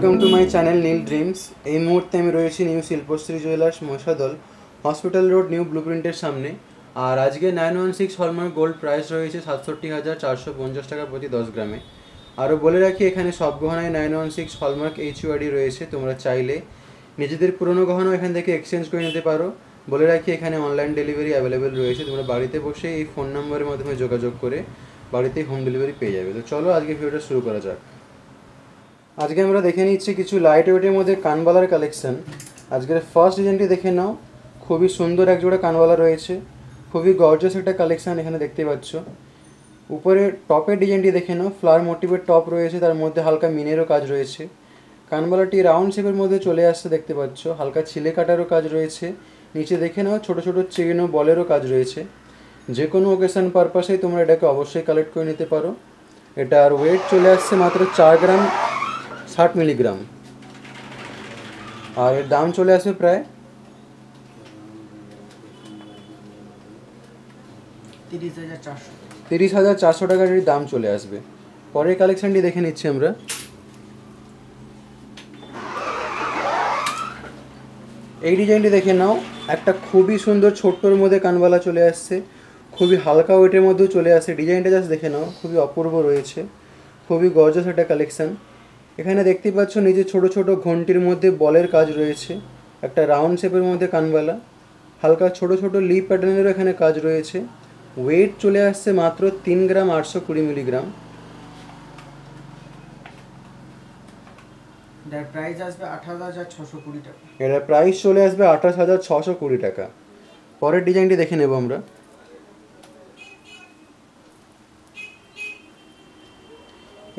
Welcome to my channel Neel dreams. এই মুহূর্তে আমি রয়েছি new Shilpashree jewellers Mashadal hospital road new ব্লুপ্রিন্টের সামনে। আর আজকে 916 হলমার্ক গোল্ড প্রাইস রয়েছে ৬৭,৪৫০ টাকা প্রতি 10 গ্রামে। আরও বলে রাখি, এখানে সব গহনায় 916 হলমার্ক HUID রয়েছে। তোমরা চাইলে নিজেদের পুরনো গহনা এখান থেকে এক্সচেঞ্জ করে নিতে পারো। বলে রাখি, এখানে অনলাইন ডেলিভারি অ্যাভেলেবেল রয়েছে। তোমরা বাড়িতে বসে এই ফোন নম্বরের মাধ্যমে যোগাযোগ করে বাড়িতেই হোম ডেলিভারি পেয়ে যাবে। তো চলো আজকে ভিডিওটা শুরু করা যাক। আজকে আমরা দেখে নিচ্ছি কিছু লাইট ওয়েটের মধ্যে কানবালার কালেকশন। আজকের ফার্স্ট ডিজাইনটি দেখে নাও। খুবই সুন্দর এক জোড়া কানবালা রয়েছে, খুবই গর্জাস একটা কালেকশন এখানে দেখতে পাচ্ছ। উপরে টপের ডিজাইনটি দেখে নাও, ফ্লাওয়ার মোটিভের টপ রয়েছে, তার মধ্যে হালকা মিনেরও কাজ রয়েছে। কানবালাটি রাউন্ড শেপের মধ্যে চলে আসছে দেখতে পাচ্ছ, হালকা ছিলে কাটারও কাজ রয়েছে। নিচে দেখে নাও ছোটো ছোটো চেন ও বলেরও কাজ রয়েছে। যে কোনো ওকেশন পারপাসেই তোমরা এটাকে অবশ্যই কালেক্ট করে নিতে পারো। এটার ওয়েট চলে আসছে মাত্র 4 গ্রাম 60 মিলিগ্রাম, আর এর দাম চলে আসবে প্রায় 30,400 টাকার দাম চলে আসবে। পরের কালেকশনটি দেখে নিচ্ছি আমরা। এই ডিজাইনটি দেখে নাও, একটা খুবই সুন্দর ছোট্টর মধ্যে কানবালা চলে আসছে, খুবই হালকা ওয়েটের মধ্যেও চলে আসছে। ডিজাইনটা জাস্ট দেখে নাও, খুবই অপূর্ব রয়েছে, খুবই গর্জাস একটা কালেকশন। এখানে দেখতে পাচ্ছ নিচে ছোট ছোট ঘন্টির মধ্যে বলের কাজ রয়েছে, একটা রাউন্ড শেপের মধ্যে কানবালা, হালকা ছোট ছোট লিপ প্যাটার্নেরও এখানে কাজ রয়েছে। ওয়েট চলে আসছে মাত্র 3 গ্রাম 820 মিলিগ্রাম। এটার প্রাইস আসবে 28,620 টাকা। এটার প্রাইস চলে আসবে 28,620 টাকা। পরের ডিজাইনটি দেখে নেব আমরা।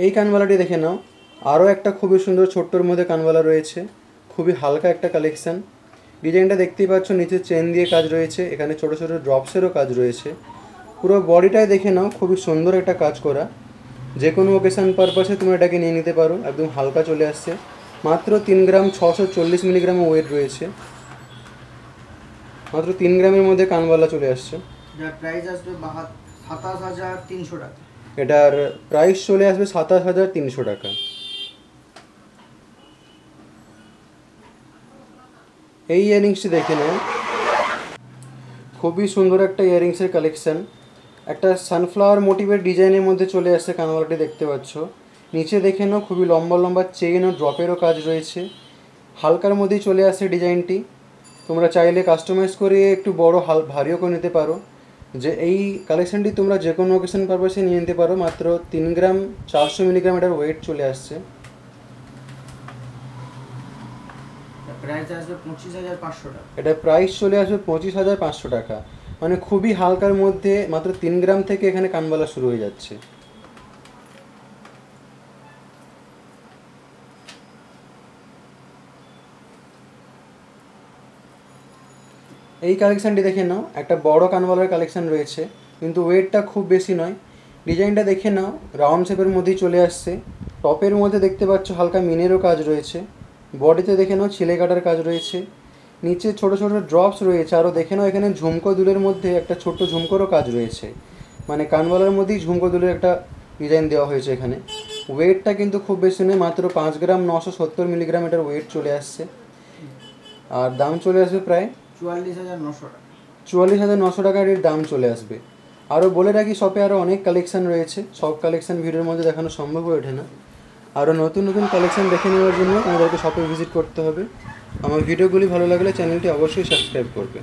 এই কানবালাটি দেখে নাও, আরও একটা খুবই সুন্দর ছোট্টর মধ্যে কানবালা রয়েছে, খুবই হালকা একটা কালেকশন। ডিজাইনটা দেখতেই পাচ্ছ, নিচে চেন দিয়ে কাজ রয়েছে, এখানে ছোটো ছোটো ড্রপসেরও কাজ রয়েছে। পুরো বডিটাই দেখে নাও, খুবই সুন্দর একটা কাজ করা। যে কোনো ওকেশন পারপাসে তোমরা এটাকে নিয়ে নিতে পারো। একদম হালকা চলে আসছে, মাত্র 3 গ্রাম 640 মিলিগ্রাম ওয়েট রয়েছে। মাত্র 3 গ্রামের মধ্যে কানবালা চলে আসছে। এটার প্রাইস আসবে 27,300 টাকা। এটার প্রাইস চলে আসবে 27,300 টাকা। এই ইয়াররিংসটি দেখে নাও, খুবই সুন্দর একটা ইয়াররিংসের কালেকশন। একটা সানফ্লাওয়ার মোটিভের ডিজাইনের মধ্যে চলে আসছে কানবালাটি দেখতে পাচ্ছ। নিচে দেখে নাও, খুবই লম্বা লম্বা চেন ও ড্রপেরও কাজ রয়েছে। হালকার মধ্যেই চলে আসছে ডিজাইনটি। তোমরা চাইলে কাস্টমাইজ করে একটু বড় ভারীও করে নিতে পারো। যে এই কালেকশনটি তোমরা যে কোনো ওকেশন পারপাসে নিয়ে নিতে পারো। মাত্র 3 গ্রাম 400 মিলিগ্রাম এটার ওয়েট চলে আসছে। প্রাইস আসবে 25,500 টাকা। এটা প্রাইস চলে আসবে 25,500 টাকা। মানে খুবই হালকার মধ্যে মাত্র 3 গ্রাম থেকে এখানে কানবালা শুরু হয়ে যাচ্ছে। এই কালেকশানটি দেখে নাও, একটা বড় কানবালার কালেকশান রয়েছে, কিন্তু ওয়েটটা খুব বেশি নয়। ডিজাইনটা দেখে নাও, রাউন্ড শেপের মধ্যেই চলে আসছে। টপের মধ্যে দেখতে পাচ্ছ হালকা মিনেরও কাজ রয়েছে। বডিতে দেখে নাও ছিলে কাটার কাজ রয়েছে। নিচে ছোট ছোট ড্রপস রয়েছে। আরও দেখে নাও, এখানে ঝুমকো দুলের মধ্যে একটা ছোট্ট ঝুমকোরও কাজ রয়েছে। মানে কানবালার মধ্যেই ঝুমকো দুলের একটা ডিজাইন দেওয়া হয়েছে এখানে। ওয়েটটা কিন্তু খুব বেশি নয়, মাত্র 5 গ্রাম 970 মিলিগ্রাম এটার ওয়েট চলে আসছে। আর দাম চলে আসবে প্রায় 44,900 টাকা। 44,900 টাকার এর দাম চলে আসবে। আরও বলে রাখি, শপে আরও অনেক কালেকশান রয়েছে, সব কালেকশান ভিডিওর মধ্যে দেখানো সম্ভব হয়ে ওঠে না। আরও নতুন নতুন কালেকশান দেখে নেওয়ার জন্য আমাদেরকে শপে ভিজিট করতে হবে। আমার ভিডিওগুলি ভালো লাগলে চ্যানেলটি অবশ্যই সাবস্ক্রাইব করবে।